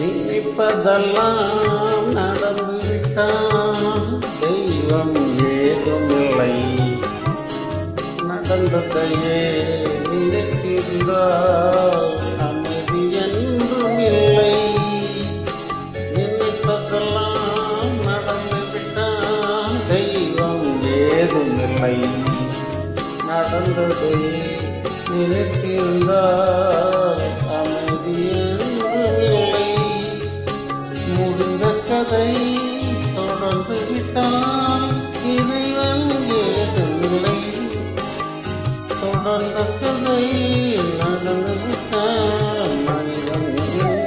நினைப்பதெல்லாம் நடந்துவிட்டான், தெய்வம் ஏதுமில்லை. நடந்ததையே நினைத்திருந்தால் அமைதி என்றும் இல்லை. நினைப்பதெல்லாம் நடந்துவிட்டான், தெய்வம் ஏதுமில்லை. நடந்ததையே நினைத்திருந்தால் அமைதி என்றும் இல்லை. முடிந்த கதை தொடர்ந்து விட்டால் இறைவன் ஏதுமில்லை. தொடர்ந்த கதை நடந்து விட்டால் மனிதன் இல்லை.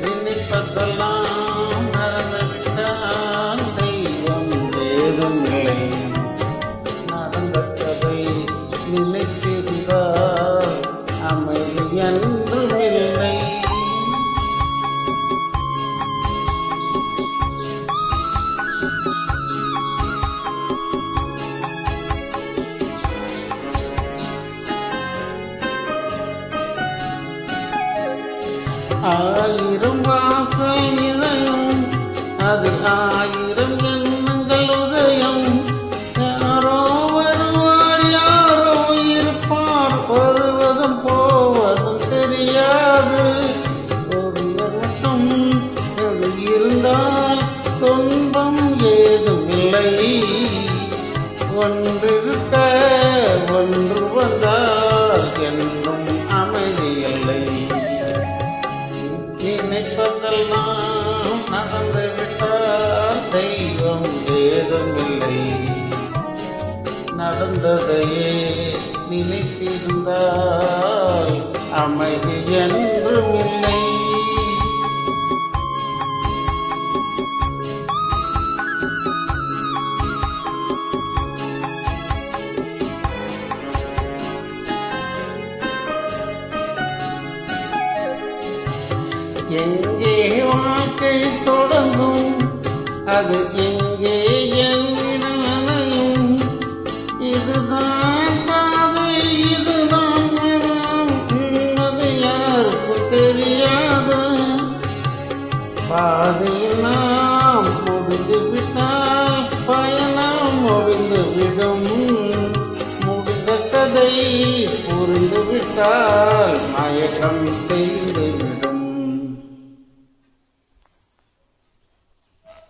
நினைப்பதெல்லாம் நடந்து விட்டால் தெய்வம் ஏதுமில்லை. நடந்த கதை நினைத்திருந்தால் அமைதி என்றும் இல்லை. ஆயிரம் வாசல் இதயம், அதில் ஆயிரம் எண்ணங்கள் உதயம். யாரோ வருவார், யாரோ இருப்பார், வருவதும் போவதும் தெரியாது. ஒருவர் மட்டும் இருந்தால் துன்பம் ஏதும் இல்லை. ஒன்றிருக்க ஒன்று வந்தால் என்றும் அமைதி இல்லை. நினைப்பதெல்லாம் நடந்துவிட்டால் தெய்வம் ஏதுமில்லை. நடந்ததையே நினைத்திருந்தால் அமைதி என்றும் இல்லை. எங்கே வாழ்க்கை தொடங்கும், அது எங்கே என்னையும். இதுதான் பாதை, இதுதான் மனம், அது யாருக்கும் தெரியாது. பாதையில் நாம் முடிந்துவிட்டால் பயணம் முடிந்துவிடும். முடிந்த கதை புரிந்துவிட்டால் மயக்கம்